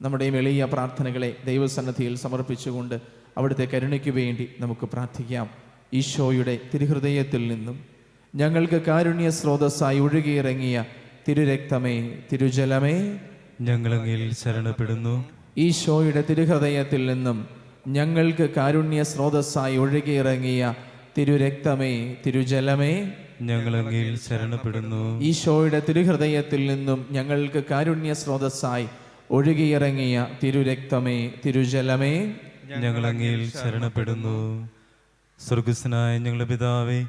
നമ്മുടെ എളിയ പ്രാർത്ഥനകളെ ദൈവസന്നിധിയിൽ സമർപ്പിച്ചുകൊണ്ട് അവിടുത്തെ കരുണയ്ക്ക് വേണ്ടി നമുക്ക് പ്രാർത്ഥിക്കാം. ഈശോയുടെ തിരുഹൃദയത്തിൽ നിന്നും ഞങ്ങൾക്ക് കാരുണ്യ സ്രോതസ്സായി ഒഴുകിയിറങ്ങിയ തിരുരക്തമേ, തിരുജലമേ, ഞങ്ങളങ്ങിൽ ശരണപ്പെടുന്നു. ഈശോയുടെ തിരുഹൃദയത്തിൽ നിന്നും ഞങ്ങൾക്ക് കാരുണ്യ സ്രോതസ്സായി ഒഴുകിയിറങ്ങിയ തിരുരക്തമേ, തിരുജലമേ, ഞങ്ങളങ്ങിൽ ശരണപ്പെടുന്നു. ഈശോയുടെ തിരുഹൃദയത്തിൽ നിന്നും ഞങ്ങൾക്ക് കാരുണ്യ സ്രോതസ്സായി ഒഴുകിയിറങ്ങിയ തിരുരക്തമേ, തിരുജലമേ, ഞങ്ങളങ്ങിൽ ശരണപ്പെടുന്നു. സ്വർഗസ്ഥനായ ഞങ്ങളുടെ പിതാവേ,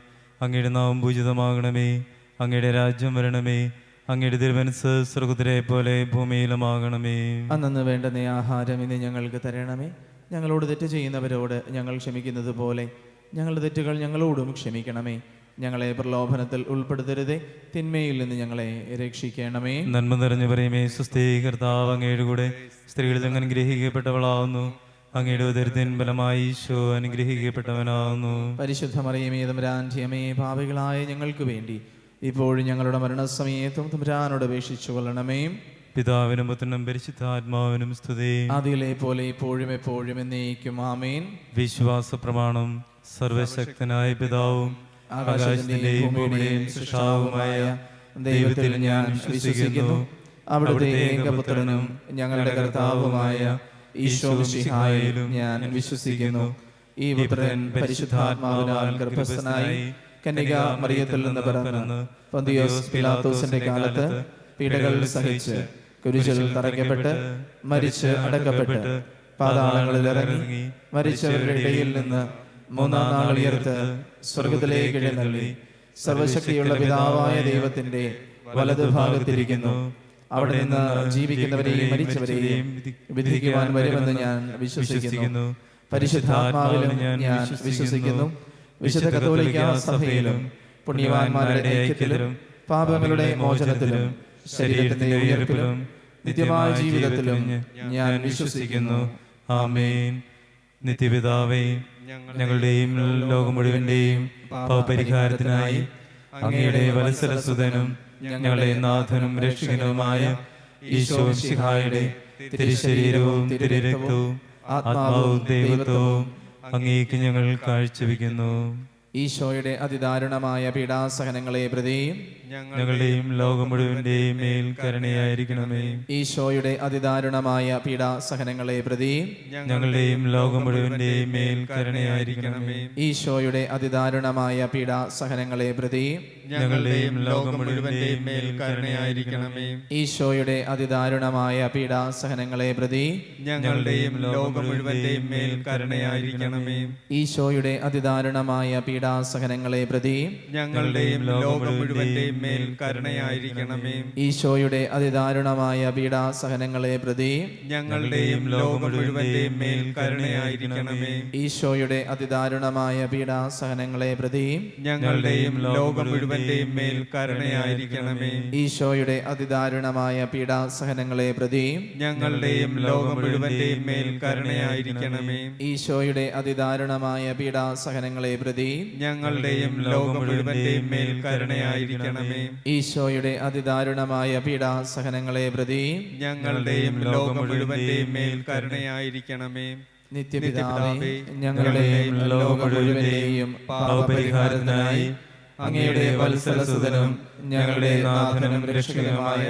അങ്ങയുടെ നാമം പൂജിതമാകണമേ. അങ്ങയുടെ രാജ്യം വരണമേ. അങ്ങയുടെ തിരുമനസ്സ് സ്വർഗ്ഗത്തിലെ പോലെ ഭൂമിയിലുമാകണമേ. അന്നന്ന് വേണ്ടുന്ന ആഹാരം ഇന്ന് ഞങ്ങൾക്ക് തരണമേ. ഞങ്ങളോട് തെറ്റ് ചെയ്യുന്നവരോട് ഞങ്ങൾ ക്ഷമിക്കുന്നത് പോലെ ഞങ്ങളുടെ തെറ്റുകൾ ഞങ്ങളോടും ക്ഷമിക്കണമേ. ഞങ്ങളെ പ്രലോഭനത്തിൽ ഉൾപ്പെടുത്തരുതേ, തിന്മയിൽ നിന്ന് ഞങ്ങളെ രക്ഷിക്കണമേ. നന്മ നിറഞ്ഞു പറയുമേ, സ്വസ്തി, കർത്താവ് അങ്ങയുടെ കൂടെ സ്ത്രീകളിൽ അങ്ങ് അനുഗ്രഹിക്കപ്പെട്ടവളാവുന്നു. അങ്ങയുടെ ഉദരത്തിൻ ഫലമായി ഈശോ അനുഗ്രഹിക്കപ്പെട്ടവനാവുന്നു. പരിശുദ്ധ മറിയമേ, തമ്പുരാന്റെ അമ്മേ, പാപികളായ ഞങ്ങൾക്ക് വേണ്ടി ഇപ്പോഴും ഞങ്ങളുടെ മരണസമയത്തും തമ്പുരാനോട് അപേക്ഷിച്ചു കൊള്ളണമേ. പിതാവിനും പുത്രനും പരിശുദ്ധാത്മാവിനും സ്തുതി. ആദിയിലെ പോലെ ഇപ്പോഴും എപ്പോഴും എന്നേക്കും ആമേൻ. വിശ്വാസ പ്രമാണം. സർവശക്തനായ പിതാവും ആകാശത്തിന്റെയും ഭൂമിയുടെയും സൃഷ്ടാവുമായ ദൈവത്തിൽ ഞാൻ വിശ്വസിക്കുന്നു. അവിടുത്തെ ഏകപുത്രനും ഞങ്ങളുടെ കർത്താവുമായ ഈശോ മിശിഹായിലും ഞാൻ വിശ്വസിക്കുന്നു. ഈ പുത്രൻ പരിശുദ്ധാത്മാവിനാൽ ഗർഭസ്ഥനായി കന്യക മറിയത്തിൽ നിന്ന് പിറന്ന് പൊന്തിയോസ് പിലാത്തോസിന്റെ കാലത്ത് പീഡകൾ സഹിച്ച് കുരിശിൽ തറയ്ക്കപ്പെട്ട് മരിച്ച് അടക്കപ്പെട്ട് പാതാളങ്ങളിൽ ഇറങ്ങി മരിച്ചവരുടെ ഇടയിൽ നിന്ന് മൂന്നാം നാൾ ഉയർത്ത് സ്വർഗത്തിലേക്ക് എഴുന്നള്ളി സർവശക്തിയുള്ള പിതാവായ ദൈവത്തിന്റെ വലതുഭാഗത്തിരിക്കുന്നു. അവിടെ നിന്ന് ജീവിക്കുന്നവരെയും മരിച്ചവരെയും വിധിക്കുവാൻ വരുമെന്ന് ഞാൻ വിശ്വസിക്കുന്നു. പരിശുദ്ധാത്മാവിലും ഞാൻ വിശ്വസിക്കുന്നു. വിശുദ്ധ കത്തോലിക്കാ സഭയിലും പുണ്യവാന്മാരുടെ ഐക്യത്തിലും പാപങ്ങളുടെ മോചനത്തിലും ശരീരത്തിന്റെ ഉയർപ്പിലും നിത്യമായ ജീവിതത്തിലും ഞാൻ വിശ്വസിക്കുന്നു. ആമേൻ. നിത്യപിതാവേ, ഞങ്ങളുടെയും ലോകം മുഴുവന്റെയും പാപപരിഹാരത്തിനായി അങ്ങയുടെ വത്സലസുതനും ഞങ്ങളുടെ നാഥനും രക്ഷകനുമായ ഈശോ മിശിഹായുടെ തിരുശരീരവും തിരുരക്തവും ആത്മാവും ദൈവത്വവും അങ്ങേക്ക് ഞങ്ങൾ കാഴ്ചവെക്കുന്നു. ഈശോയുടെ അതിദാരുണമായ പീഡാസഹനങ്ങളെ പ്രതി ഞങ്ങളുടെയും ലോകം മുഴുവന്റെയും മേൽ കരുണയായിരിക്കണമേ. ഈശോയുടെ അതിദാരുണമായ പീഡാസഹനങ്ങളെ പ്രതി ഞങ്ങളുടെയും ലോകം മുഴുവന്റെയും മേൽ കരുണയായിരിക്കണമേ. ഈശോയുടെ അതിദാരുണമായ പീഡാസഹനങ്ങളെ പ്രതി ഞങ്ങളുടെയും ലോകം മുഴുവന്റെയും മേൽ കരുണയായിരിക്കണമേ. ഈശോയുടെ അതിദാരുണമായ പീഡാസഹനങ്ങളെ പ്രതി ഞങ്ങളുടെയും ലോകം മുഴുവന്റെയും മേൽ കരുണയായിരിക്കണമേ. ഈശോയുടെ അതിദാരുണമായ പീഡാസഹനങ്ങളെ പ്രതി ഞങ്ങളുടെയും ലോകം മുഴുവന്റെയും മേൽ കരുണയായിരിക്കണമേ. ഈശോയുടെ അതിദാരുണമായ പീഡാസഹനങ്ങളെ പ്രതി ഞങ്ങളുടെയും ലോകം മുഴുവന്റെയും മേൽ കരുണയായിരിക്കണമേ. ഈശോയുടെ അതിദാരുണമായ പീഡാസഹനങ്ങളെ പ്രതി ഞങ്ങളുടെയും ലോകം മുഴുവന്റെയും മേൽ കരുണയായിരിക്കണമേ. ഈശോയുടെ അതിദാരുണമായ പീഡാസഹനങ്ങളെ പ്രതി ഞങ്ങളുടെയും ലോകം മുഴുവന്റെയും മേൽ കരുണയായിരിക്കണമേ. ഈശോയുടെ അതിദാരുണമായ പീഡാസഹനങ്ങളെ പ്രതി ഞങ്ങളുടെയും ലോകം മുഴുവന്റെയും മേൽ കരുണയായിരിക്കണമേ. ഈശോയുടെ അതിദാരുണമായ പീഡാസഹനങ്ങളെ പ്രതി ഞങ്ങളുടെയും ലോകം മുഴുവന്റെയും മേൽ കരുണയായിരിക്കണമേ. നിത്യപിതാവേ, ഞങ്ങളുടെയും ലോകം മുഴുവന്റെയും പാപപരിഹാരത്തിനായി അങ്ങയുടെ വത്സലസുതനും ഞങ്ങളുടെ നാഥനും രക്ഷകനുമായ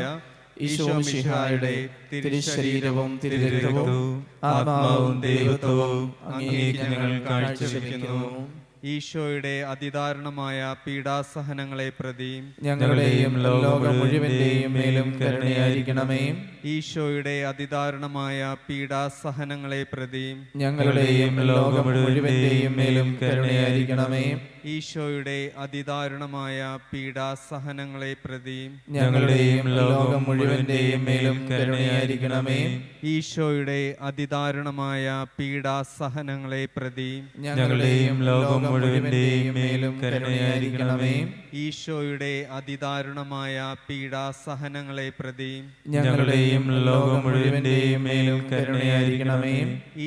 ഈശോ മിശിഹായുടെ തിരുശരീരവും തിരുരക്തവും ആത്മാവും ദൈവത്വവും അങ്ങേക്ക് ഞങ്ങൾ കാഴ്ചവെക്കുന്നു. ഈശോയുടെ അതിദാരുണമായ പീഡാസഹനങ്ങളെ പ്രതി ഞങ്ങളുടെയും ലോകം മുഴുവന്റെയും മേലും കരുണയായിരിക്കണമേ. ഈശോയുടെ അതിദാരുണമായ പീഡാസഹനങ്ങളെ പ്രതി ഞങ്ങളുടെയും ലോകം മുഴുവന്റെയും മേലും കരുണയായിരിക്കണമേ. ഈശോയുടെ അതിദാരുണമായ പീഡാസഹനങ്ങളെ പ്രതി ഞങ്ങളുടെയും ലോകം മുഴുവന്റെയും മേലും കരുണയായിരിക്കണമേ. ഈശോയുടെ അതിദാരുണമായ പീഡാസഹനങ്ങളെ പ്രതി ഞങ്ങളുടെയും ലോകം മുഴുവന്റെയും മേലും കരുണയായിരിക്കണമേ. ഈശോയുടെ അതിദാരുണമായ പീഡാസഹനങ്ങളെ പ്രതി ഞങ്ങളുടെയും ലോകം മുഴുവന്റെയും മേലും കരുണയായിരിക്കണമേ.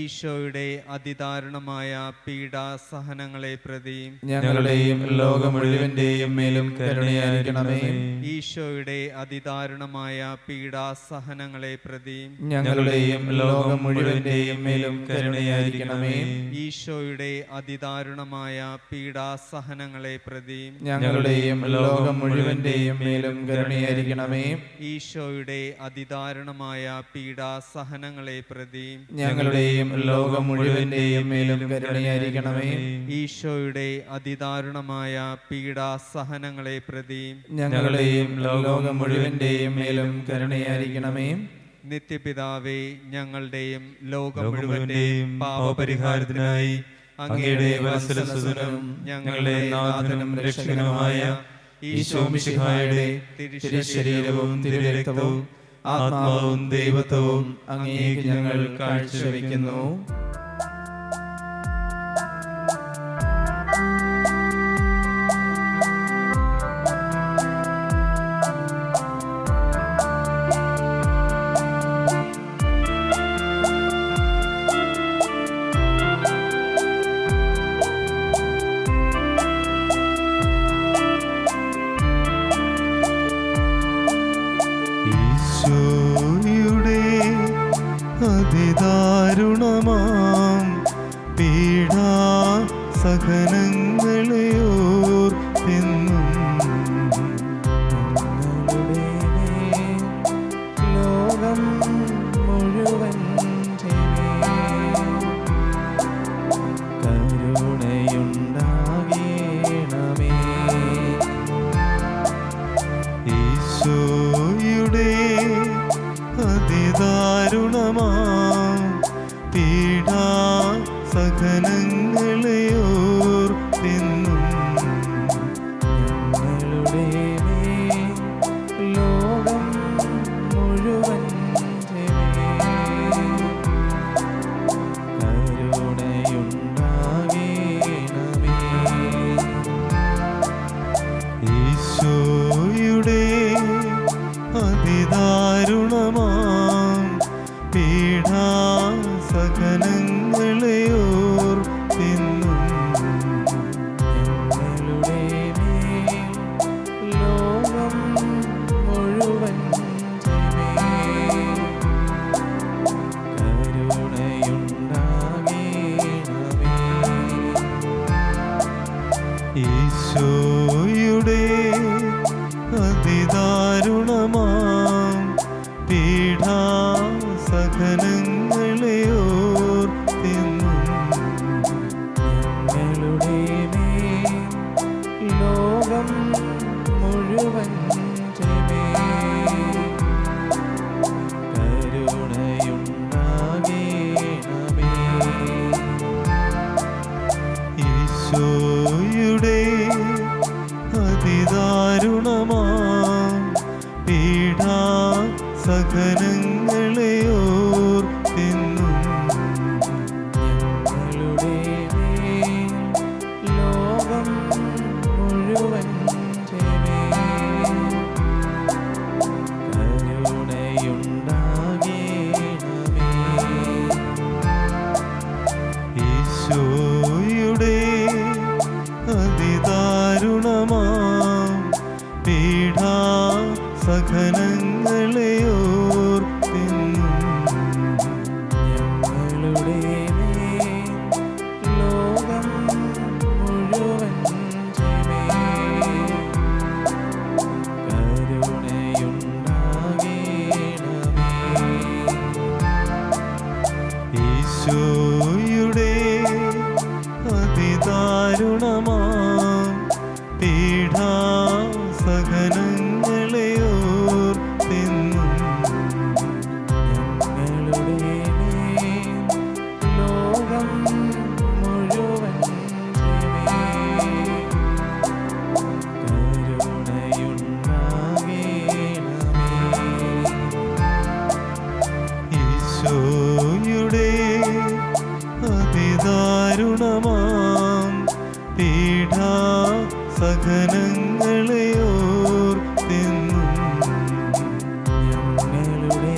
ഈശോയുടെ അതിദാരുണമായ പീഡാസഹനങ്ങളെ പ്രതി ഞങ്ങളുടെയും ലോകം മുഴുവന്റെയും മേലും കരുണയായിരിക്കണമേ. ഈശോയുടെ അതിദാരുണമായ പീഡാസഹനങ്ങളെ പ്രതി ഞങ്ങളുടെയും ലോകം മുഴുവന്റെയും മേലും കരുണയായിരിക്കണമേ. ഈശോയുടെ അതിദാരുണമായ പീഡാസഹനങ്ങളെ പ്രതി ഞങ്ങളുടെയും ലോകം മുഴുവന്റെയും മേലും കരുണയായിരിക്കണമേ. ഈശോയുടെ അതിദാരുണമായ പീഡാസഹനങ്ങളെ പ്രതി ഞങ്ങളുടെയും ലോകം മുഴുവന്റെയും മേലും കരുണയായിരിക്കണമേ. ഈശോയുടെ അതിദാരുണമായ പീഡാസഹനങ്ങളെ പ്രതി ഞങ്ങളുടെയും ലോകം മുഴുവന്റെയും മേലും കരുണയായിരിക്കണമേ. നിത്യപിതാവേ, ഞങ്ങളുടെയും ലോകം ലോകം മുഴുവന്റെയും പാപപരിഹാരത്തിനായി അങ്ങയുടെ വത്സലസുതനും ഞങ്ങളുടെ നാഥനും രക്ഷകനുമായ ഈശോ മിശിഹായുടെ തിരുശരീരവും തിരുരക്തവും ആത്മാവും ദൈവത്വവും അങ്ങേക്ക് ഞങ്ങൾ കാഴ്ചവെക്കുന്നു. ഈശോയുടെ അതിദാരുണമാം പീഡാസഹനങ്ങളെ ഓർത്തെന്നും ലോകം മുഴുവൻ കരുണയുണ്ടാകണമേ. ഈശോയുടെ അതിദാരുണമാം പീഡാസഹനങ്ങളെ ഓർത്തെന്നും ഞങ്ങളുടെ മേൽ ലോകം മുഴുവൻ കരുണയുണ്ടാകണമേ. ഈശോയുടെ അതിദാരുണമാം പീഡാസഹനങ്ങളെ ഓർത്തെന്നും ഞങ്ങളുടെ മേൽ ലോകം മുഴുവൻ കരുണയുണ്ടാകണമേ. ഈശോയുടെ അതിദാരുണമാം പീഡാസഹനങ്ങളെ ഓർത്തെന്നും ഞങ്ങളുടെ മേൽ ലോകം മുഴുവൻ കരുണയുണ്ടാകണമേ. ഈശോയുടെ അതിദാരുണമാം പീഡാസഹനങ്ങളെ ഓർത്തെന്നും ഞങ്ങളുടെ മേൽ ലോകം മുഴുവൻ കരുണയുണ്ടാകണമേ. ഈശോയുടെ അതിദാരുണമാം പീഡാസഹനങ്ങളെ ഓർത്തെന്നും ഞങ്ങളുടെ മേൽ ലോകം മുഴുവൻ കരുണയുണ്ടാകണമേ. ഈശോയുടെ അതിദാരുണമാം പീഡാസഹനങ്ങളെ ഓർത്തെന്നും ഞങ്ങളുടെ മേൽ ലോകം മുഴുവൻ കരുണയുണ്ടാകണമേ. ഈശോയുടെ സഹനങ്ങളെ ഓർത്തെന്നും ഞങ്ങളുടെ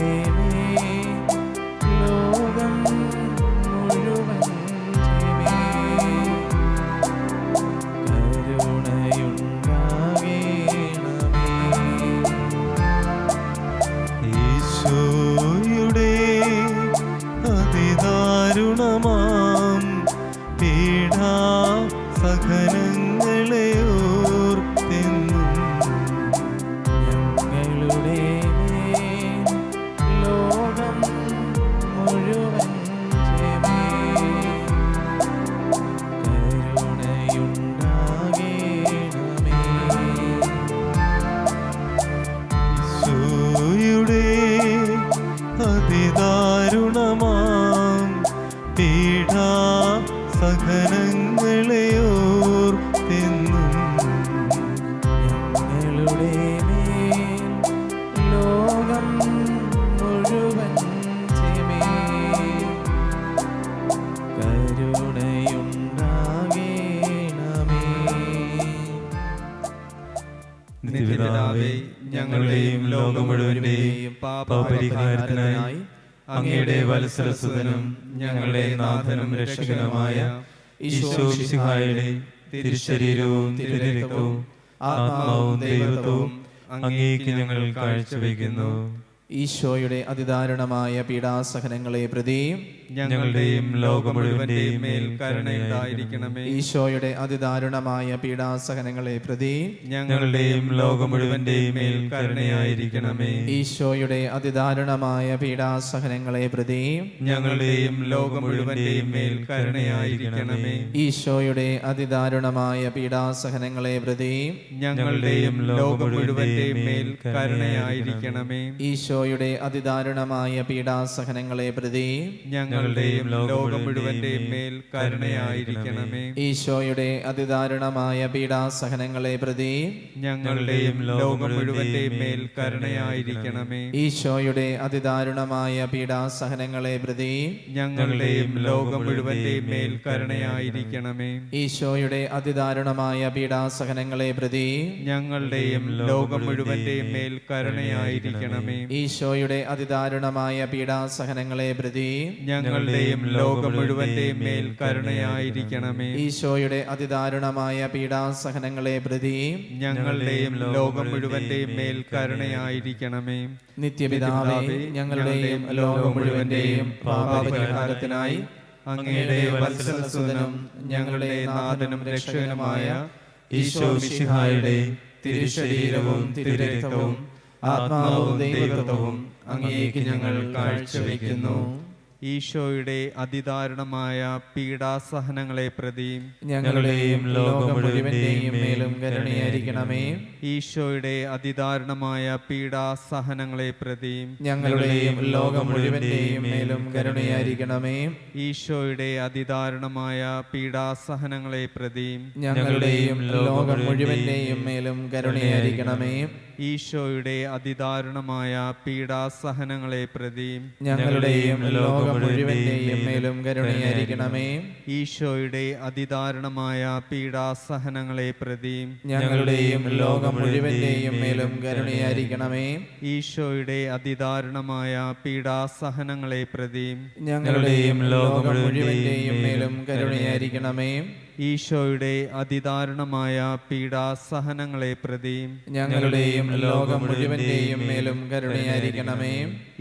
ലോകം മുഴുവൻ ഈശോയുടെ അതിദാരുണമാം പീഡാ സഹനങ്ങളെ ഓർത്തെന്നും ഞങ്ങളുടെ ലോകം മുഴുവൻ ഈശോയുടെ അതിദാരുണമാം പീഡാ സഹനങ്ങളെ ഓർത്തെന്നും ഞങ്ങളുടെ ലോകം മുഴുവൻ നിത്യപിതാവേ, ഞങ്ങളുടെയും ലോകം മുഴുവന്റെയും പാപപരിഹാരത്തിനായി അങ്ങയുടെ വത്സലസുതനും ഞങ്ങളുടെ നാഥനും രക്ഷകനുമായ ഈശോ മിശിഹായുടെ തിരുശരീരവും തിരുരക്തവും ആത്മാവും ദൈവത്വവും അങ്ങേക്ക് ഞങ്ങൾ കാഴ്ചവെക്കുന്നു. ഈശോയുടെ അതിദാരുണമായ പീഡാസഹനങ്ങളെ പ്രതിയും ഞങ്ങളുടെയും ലോകം മുഴുവന്റെയും മേൽ കരുണയുണ്ടായിരിക്കണമേ. ഈശോയുടെ അതിദാരുണമായ പീഡാസഹനങ്ങളെ പ്രതിയും ഞങ്ങളുടെയും ലോകം മുഴുവന്റെയും മേൽ കരുണയായിരിക്കണമേ. ഈശോയുടെ അതിദാരുണമായ പീഡാസഹനങ്ങളെ പ്രതിയും ഞങ്ങളുടെയും ലോകം മുഴുവന്റെയും മേൽ കരുണയായിരിക്കണമേ. ഈശോയുടെ അതിദാരുണമായ പീഡാസഹനങ്ങളെ പ്രതിയും ഞങ്ങളുടെയും ലോകം മുഴുവന്റെയും മേൽ കരുണയായിരിക്കണമേ. ഈശോയുടെ അതിദാരുണമായ പീഡാസഹനങ്ങളെ പ്രതിയും ഞങ്ങളുടെയും ലോകം മുഴുവന്റെയും മേൽ കരുണയായിരിക്കണമേ. ഈശോയുടെ അതിദാരുണമായ പീഡാസഹനങ്ങളെ പ്രതിയും ഞങ്ങളുടെയും ലോകം മുഴുവന്റെയും മേൽ കരുണയായിരിക്കണമേ. ഈശോയുടെ അതിദാരുണമായ പീഡാസഹനങ്ങളെ പ്രതിയും ഞങ്ങളുടെയും ലോകം മുഴുവന്റെയും മേൽ കരുണയായിരിക്കണമേ. ഈശോയുടെ അതിദാരുണമായ പീഡാസഹനങ്ങളെ പ്രതിയും ഞങ്ങളുടെയും ലോകം മുഴുവന്റെയും മേൽ കരുണയായിരിക്കണമേ. ഈശോയുടെ അതിദാരുണമായ പീഡാസഹനങ്ങളെ പ്രതിയും ഞങ്ങളുടെയും ലോകം മുഴുവന്റെയും മേൽ കരുണയായിരിക്കണമേ. ഈശോയുടെ അതിദാരുണമായ പീഡാസഹനങ്ങളെ പ്രതിയും ഞങ്ങളുടെയും ലോകം മുഴുവന്റെയും മേൽ കരുണയായിരിക്കണമേ. നിത്യപിതാവേ, ഞങ്ങളുടെയും ലോകം മുഴുവന്റെയും പാപപരിഹാരത്തിനായി അങ്ങയുടെ വത്സലസുതനും ഞങ്ങളുടെ നാഥനും രക്ഷകനുമായ ഈശോ മിശിഹായുടെ തിരുശരീരവും തിരുരക്തവും ആത്മാവും ദൈവത്വവും അങ്ങേക്ക് ഞങ്ങൾ കാഴ്ചവെക്കുന്നു. ഈശോയുടെ അതിദാരുണമായ പീഡാസഹനങ്ങളെ പ്രതി ഞങ്ങളുടെയും ലോകം മുഴുവന്റെയും മേലും കരുണയായിരിക്കണമേ. ഈശോയുടെ അതിദാരുണമായ പീഡാസഹനങ്ങളെ പ്രതി ഞങ്ങളുടെയും ലോകം മുഴുവന്റെയും മേലും കരുണയായിരിക്കണമേ. ഈശോയുടെ അതിദാരുണമായ പീഡാസഹനങ്ങളെ പ്രതി ഞങ്ങളുടെയും ലോകം മുഴുവന്റെയും മേലും കരുണയായിരിക്കണമേ. ഈശോയുടെ അതിദാരുണമായ പീഡാസഹനങ്ങളെ പ്രതി ഞങ്ങളുടെയും ലോകം മുഴുവന്റെയും മേലും കരുണയായിരിക്കണമേ. ഈശോയുടെ അതിദാരുണമായ പീഡാസഹനങ്ങളെ പ്രതി ഞങ്ങളുടെയും ലോകം മുഴുവന്റെയും മേലും കരുണയായിരിക്കണമേ. ഈശോയുടെ അതിദാരുണമായ പീഡാസഹനങ്ങളെ പ്രതി ഞങ്ങളുടെയും ലോകം മുഴുവന്റെയും മേലും കരുണയായിരിക്കണമേ. ഈശോയുടെ അതിദാരുണമായ പീഡാസഹനങ്ങളെ പ്രതി ഞങ്ങളുടെയും ലോകം മുഴുവന്റെയും മേലും കരുണയായിരിക്കണമേ.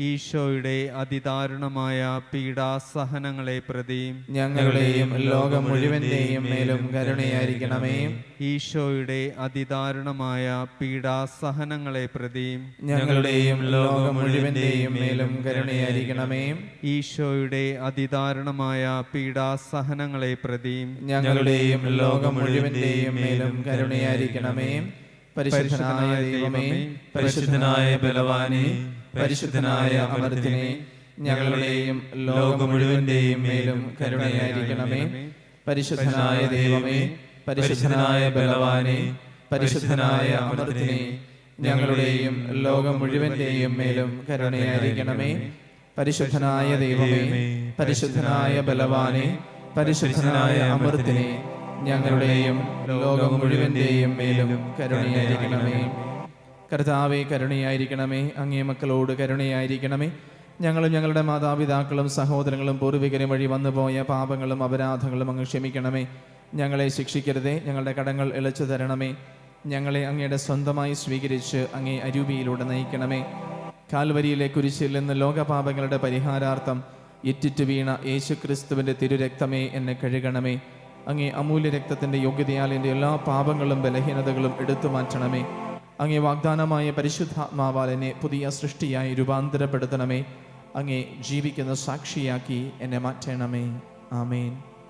ഈശോയുടെ അതിദാരുണമായ പീഡാസഹനങ്ങളെ പ്രതി ഞങ്ങളുടെയും ലോകം മുഴുവന്റെയും മേലും കരുണയായിരിക്കണമേ. ഈശോയുടെ അതിദാരുണമായ പീഡാസഹനങ്ങളെ പ്രതി ഞങ്ങളുടെയും ലോകം മുഴുവന്റെയും മേലും കരുണയായിരിക്കണമേ. ഈശോയുടെ അതിദാരുണമായ പീഡാസഹനങ്ങളെ പ്രതി ഞങ്ങളുടെയും ലോകം മുഴുവന്റെയും മേലും കരുണയായിരിക്കണമേ. പരിശുദ്ധനായ ദൈവമേ, പരിശുദ്ധനായ ബലവാനേ, പരിശുദ്ധനായ അമർത്തിനെ, ഞങ്ങളുടെയും ലോകം മുഴുവന്റെയും മേലും കരുണയായിരിക്കണമേ. പരിശുദ്ധനായ ദൈവമേ, പരിശുദ്ധനായ ബലവാനേ, പരിശുദ്ധനായ അമർത്തിനെ, ഞങ്ങളുടെയും ലോകം മുഴുവന്റെയും മേലും കരുണയായിരിക്കണമേ. പരിശുദ്ധനായ ദൈവമേ, പരിശുദ്ധനായ ബലവാനേ, പരിശുദ്ധനായ അമർത്തിനെ, ഞങ്ങളുടെയും ലോകം മുഴുവൻ്റെയും മേലും കരുണയായിരിക്കണമേ. കർത്താവേ, കരുണയായിരിക്കണമേ. അങ്ങേ മക്കളോട് കരുണയായിരിക്കണമേ. ഞങ്ങളും ഞങ്ങളുടെ മാതാപിതാക്കളും സഹോദരങ്ങളും പൂർവികരും വഴി വന്നുപോയ പാപങ്ങളും അപരാധങ്ങളും അങ്ങ് ക്ഷമിക്കണമേ. ഞങ്ങളെ ശിക്ഷിക്കരുതേ, ഞങ്ങളുടെ കടങ്ങൾ ഇളച്ചു തരണമേ. ഞങ്ങളെ അങ്ങയുടെ സ്വന്തമായി സ്വീകരിച്ച് അങ്ങേ അരൂപിയിലൂടെ നയിക്കണമേ. കാൽവരിയിലെ കുരിശിൽ നിന്ന് ലോകപാപങ്ങളുടെ പരിഹാരാർത്ഥം ഇറ്റിറ്റു വീണ യേശുക്രിസ്തുവിൻ്റെ തിരുരക്തമേ, എന്നെ കഴുകണമേ. അങ്ങേ അമൂല്യ രക്തത്തിൻ്റെ യോഗ്യതയാൽ എൻ്റെ എല്ലാ പാപങ്ങളും ബലഹീനതകളും എടുത്തു മാറ്റണമേ. അങ്ങേ വാഗ്ദാനമായ പരിശുദ്ധാത്മാവാൽ എന്നെ പുതിയ സൃഷ്ടിയായി രൂപാന്തരപ്പെടുത്തണമേ. അങ്ങേ ജീവിക്കുന്ന സാക്ഷിയാക്കി എന്നെ മാറ്റണമേ. ആമേൻ.